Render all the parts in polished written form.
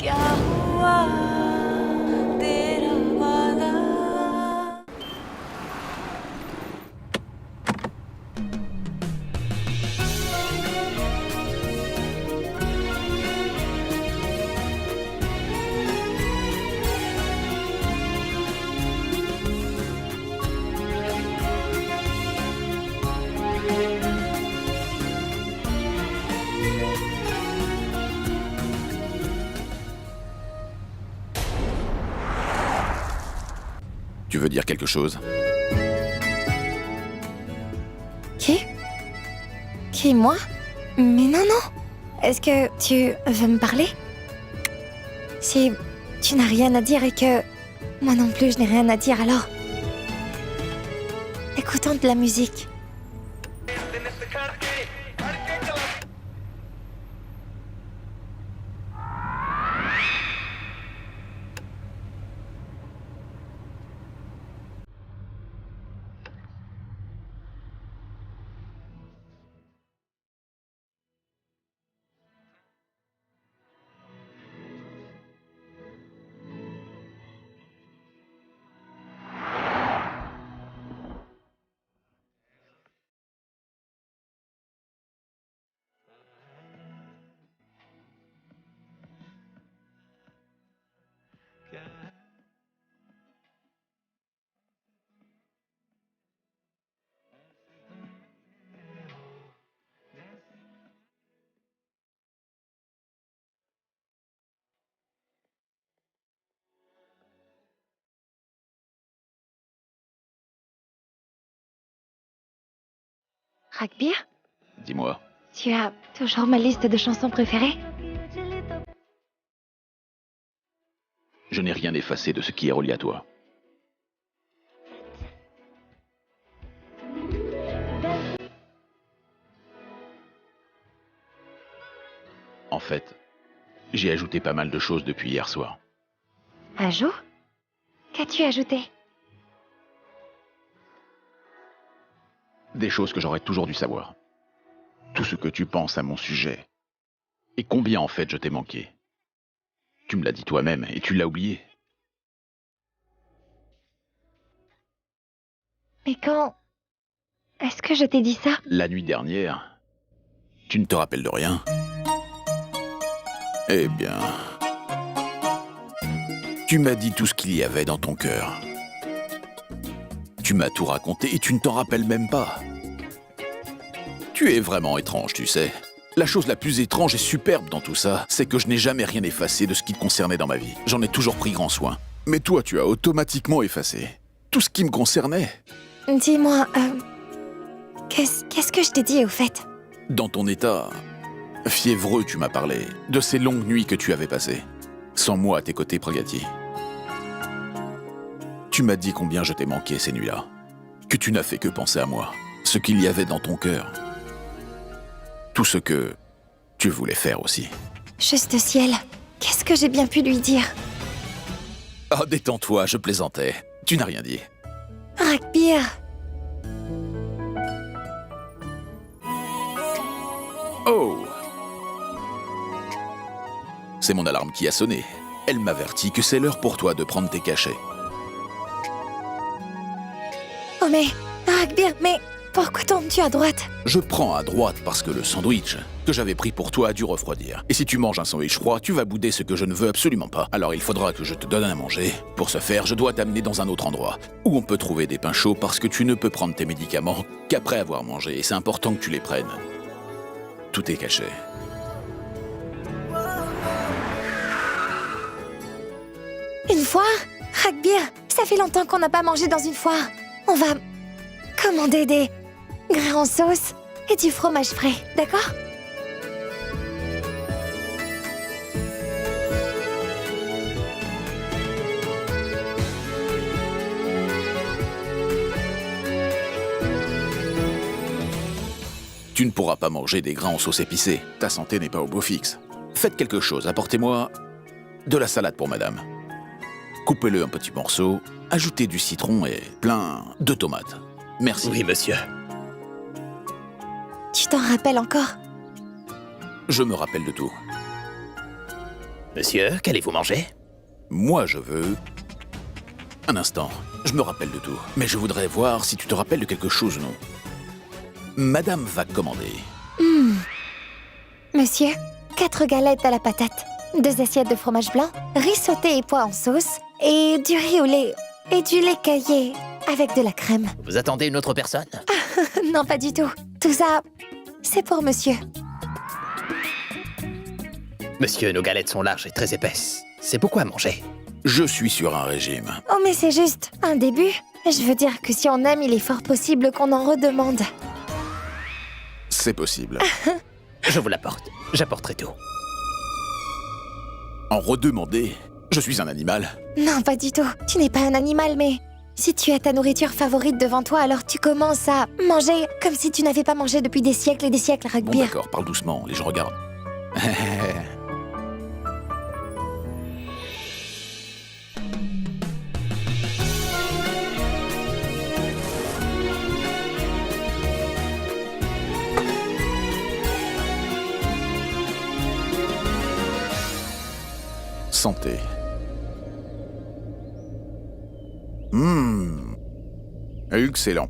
क्या हुआ तेरा वादा Tu veux dire quelque chose? Qui, moi? Mais non, non. Est-ce que tu veux me parler? Si tu n'as rien à dire et que moi non plus je n'ai rien à dire, alors écoutons de la musique. Rakbir, Dis-moi. tu as toujours ma liste de chansons préférées? Je n'ai rien effacé de ce qui est relié à toi. En fait, j'ai ajouté pas mal de choses depuis hier soir. Ajout? Qu'as-tu ajouté? Des choses que j'aurais toujours dû savoir. Tout ce que tu penses à mon sujet. Et combien en fait je t'ai manqué. Tu me l'as dit toi-même et tu l'as oublié. Mais quand est-ce que je t'ai dit ça? La nuit dernière, tu ne te rappelles de rien? Eh bien, tu m'as dit tout ce qu'il y avait dans ton cœur. Tu m'as tout raconté et tu ne t'en rappelles même pas. Tu es vraiment étrange, tu sais. La chose la plus étrange et superbe dans tout ça, c'est que je n'ai jamais rien effacé de ce qui te concernait dans ma vie. J'en ai toujours pris grand soin. Mais toi, tu as automatiquement effacé tout ce qui me concernait. Dis-moi, qu'est-ce que je t'ai dit au fait? Dans ton état fiévreux, tu m'as parlé de ces longues nuits que tu avais passées. Sans moi à tes côtés, Pragati. Tu m'as dit combien je t'ai manqué ces nuits-là. Que tu n'as fait que penser à moi. Ce qu'il y avait dans ton cœur. Tout ce que tu voulais faire aussi. Juste ciel, qu'est-ce que j'ai bien pu lui dire? Oh, détends-toi, je plaisantais. Tu n'as rien dit. Rakbir, Oh! C'est mon alarme qui a sonné. Elle m'avertit que c'est l'heure pour toi de prendre tes cachets. oh mais, Rakbir, mais pourquoi tournes-tu à droite? Je prends à droite parce que le sandwich que j'avais pris pour toi a dû refroidir. Et si tu manges un sandwich froid, tu vas bouder ce que je ne veux absolument pas. Alors il faudra que je te donne à manger. Pour ce faire, je dois t'amener dans un autre endroit, où on peut trouver des pains chauds parce que tu ne peux prendre tes médicaments qu'après avoir mangé. Et c'est important que tu les prennes. Tout est caché. Une foire? Rakbir, ça fait longtemps qu'on n'a pas mangé dans une foire. On va commander des grains en sauce et du fromage frais, d'accord? Tu ne pourras pas manger des grains en sauce épicée. Ta santé n'est pas au beau fixe. Faites quelque chose, apportez-moi de la salade pour madame. Coupez-le en petits morceaux, ajoutez du citron et plein de tomates. Merci. Oui, monsieur. Tu t'en rappelles encore? Je me rappelle de tout. Monsieur, qu'allez-vous manger? Moi, je veux... Un instant, je me rappelle de tout. Mais je voudrais voir si tu te rappelles de quelque chose ou non. Madame va commander. Monsieur, 4 galettes à la patate, 2 assiettes de fromage blanc, riz sauté et pois en sauce, et du riz au lait, et du lait caillé avec de la crème. Vous attendez une autre personne? Non, pas du tout. Tout ça, c'est pour monsieur. Monsieur, nos galettes sont larges et très épaisses. C'est beaucoup à manger. Je suis sur un régime. Oh, mais c'est juste un début. Je veux dire que si on aime, il est fort possible qu'on en redemande. C'est possible. Je vous l'apporte. J'apporterai tout. En redemander, je suis un animal. Non, pas du tout. Tu n'es pas un animal, mais si tu as ta nourriture favorite devant toi, alors tu commences à manger comme si tu n'avais pas mangé depuis des siècles et des siècles, Bon, Rugby. d'accord, parle doucement, les gens regardent. Santé. Excellent.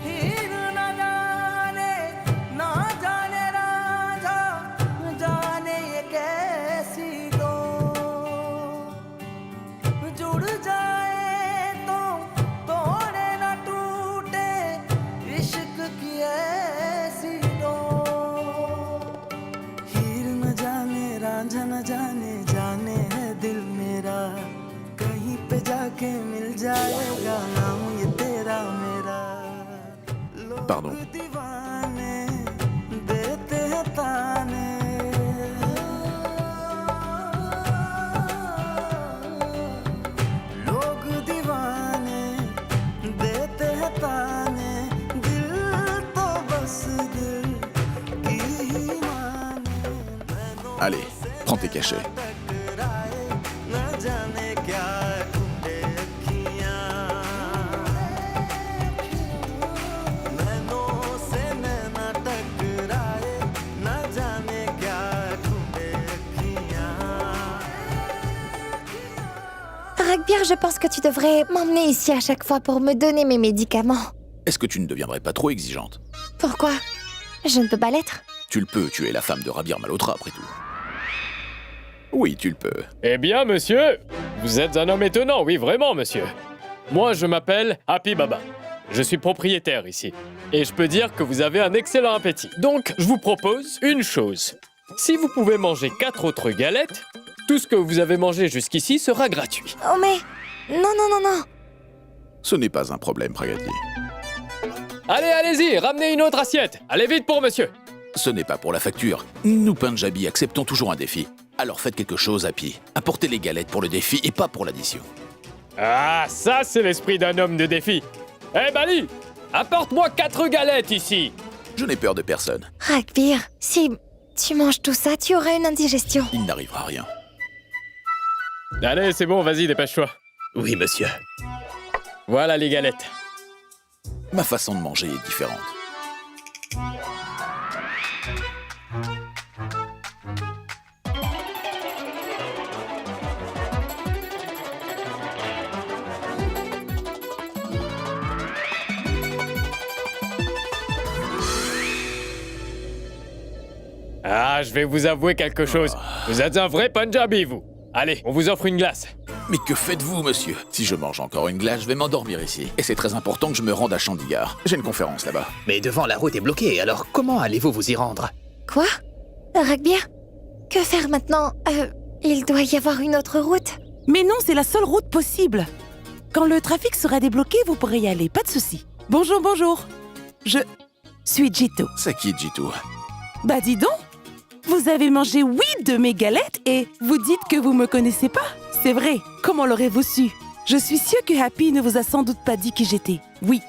हीर न जाने राजा जाने ये कैसी दो जुड़ जाए तो तोड़े न टूटे इश्क की ऐसी दो हीर न जाने रांझा न जाने जाने है दिल मेरा कहीं पे जाके मिल जाएगा नाम ये तेरा मेरा Pardon. दीवाने देते हैं ताने लोग दीवाने देते हैं ताने दिल तो बस दिल की ही माने Allez, prends tes cachets. टकराए न जाने क्या टूटे अखियां नैनों से नैना टकराए न जाने क्या टूटे अखियां Rugby, je pense que tu devrais m'emmener ici à chaque fois pour me donner mes médicaments. Est-ce que tu ne deviendrais pas trop exigeante? Pourquoi? Je ne peux pas l'être. Tu le peux, tu es la femme de Rabir Malhotra après tout. Oui, tu le peux. Eh bien, monsieur, vous êtes un homme étonnant, oui, vraiment, monsieur. Moi, je m'appelle Happy Baba. Je suis propriétaire ici. Et je peux dire que vous avez un excellent appétit. Donc, je vous propose une chose. Si vous pouvez manger 4 autres galettes, tout ce que vous avez mangé jusqu'ici sera gratuit. Oh, mais... Non, non, non, non. Ce n'est pas un problème, Pragati. Allez, allez-y, ramenez une autre assiette. Allez vite pour monsieur. Ce n'est pas pour la facture. Nous, Punjabi, acceptons toujours un défi. Alors faites quelque chose, Happy. Apportez les galettes pour le défi et pas pour l'addition. Ah, ça, c'est l'esprit d'un homme de défi. Eh, Bali, apporte-moi 4 galettes ici. Je n'ai peur de personne. Rugby, si tu manges tout ça, tu auras une indigestion. Il n'arrivera rien. Allez, c'est bon, vas-y, dépêche-toi. Oui, monsieur. Voilà les galettes. Ma façon de manger est différente. Ah, je vais vous avouer quelque chose. Vous êtes un vrai Punjabi, vous. Allez, on vous offre une glace. Mais que faites-vous, monsieur? Si je mange encore une glace, je vais m'endormir ici. Et c'est très important que je me rende à Chandigarh. J'ai une conférence là-bas. Mais devant la route est bloquée, alors comment allez-vous vous y rendre? Quoi? Rugby? Que faire maintenant? Il doit y avoir une autre route. Mais non, c'est la seule route possible. Quand le trafic sera débloqué, vous pourrez y aller, pas de souci. Bonjour, bonjour. Je suis Jito. C'est qui, Jitu? Bah dis donc, vous avez mangé 8 de mes galettes et vous dites que vous me connaissez pas? C'est vrai, comment l'aurez-vous su? Je suis sûre que Happy ne vous a sans doute pas dit qui j'étais. Oui,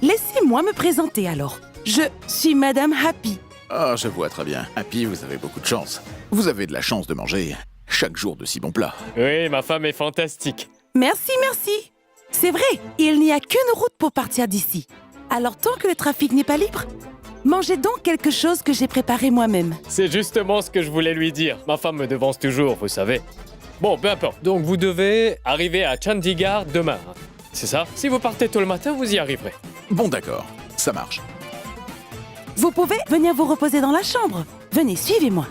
laissez-moi me présenter alors. Je suis Madame Happy. Ah, je vois très bien. Happy, vous avez beaucoup de chance. Vous avez de la chance de manger chaque jour de si bons plats. Oui, ma femme est fantastique. Merci, merci. C'est vrai, il n'y a qu'une route pour partir d'ici. Alors tant que le trafic n'est pas libre, mangez donc quelque chose que j'ai préparé moi-même. C'est justement ce que je voulais lui dire. Ma femme me devance toujours, vous savez. Bon, peu importe. Donc vous devez arriver à Chandigarh demain. Hein. C'est ça? Si vous partez tôt le matin, vous y arriverez. Bon, d'accord. Ça marche. Vous pouvez venir vous reposer dans la chambre. Venez, suivez-moi.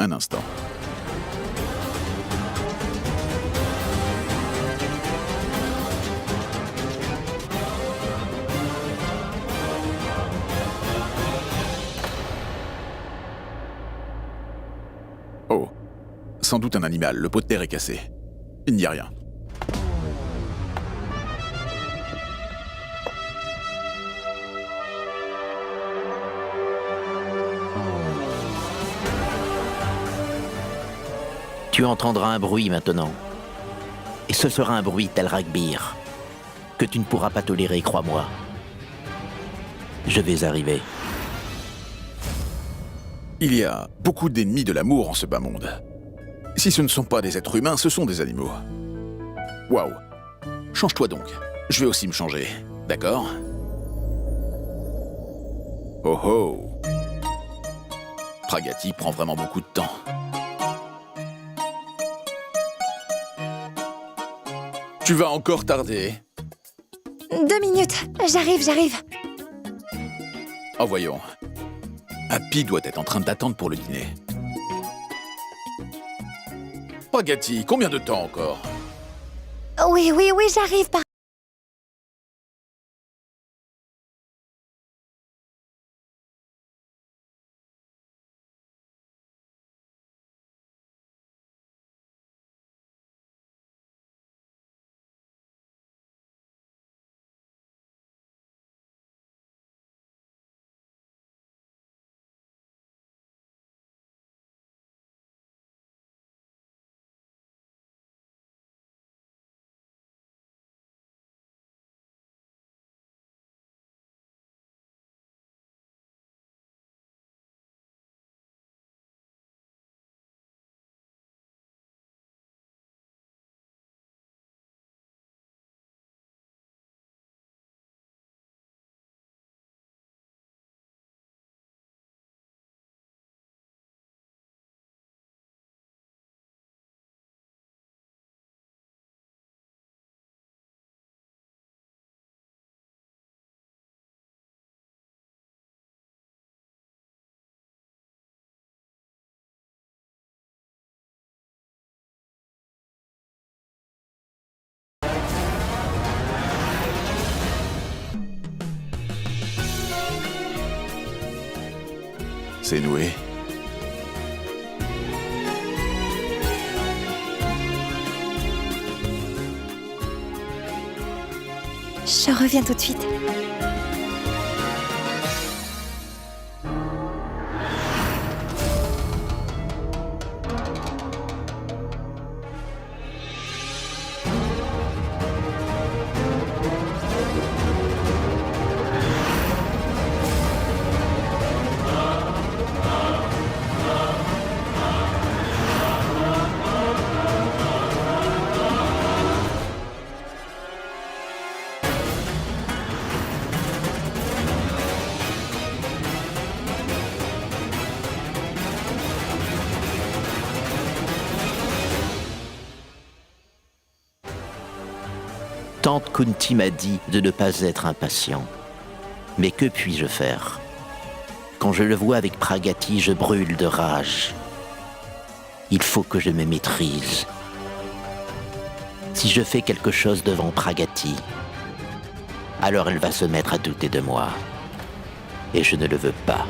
Un instant. Oh. Sans doute un animal. Le pot de terre est cassé. Il n'y a rien. Tu entendras un bruit maintenant. Et ce sera un bruit tel Ragbir que tu ne pourras pas tolérer, crois-moi. Je vais arriver. Il y a beaucoup d'ennemis de l'amour en ce bas monde. Si ce ne sont pas des êtres humains, ce sont des animaux. Waouh. Change-toi donc. Je vais aussi me changer. D'accord? Oh oh. Pragati prend vraiment beaucoup de temps. Tu vas encore tarder. 2 minutes, j'arrive. Oh voyons. Happy doit être en train d'attendre pour le dîner. Pragati, combien de temps encore? Oui, j'arrive. c'est noué. Je reviens tout de suite. Tante Kunti m'a dit de ne pas être impatient. Mais que puis-je faire? Quand je le vois avec Pragati, je brûle de rage. Il faut que je me maîtrise. Si je fais quelque chose devant Pragati, alors elle va se mettre à douter de moi. Et je ne le veux pas.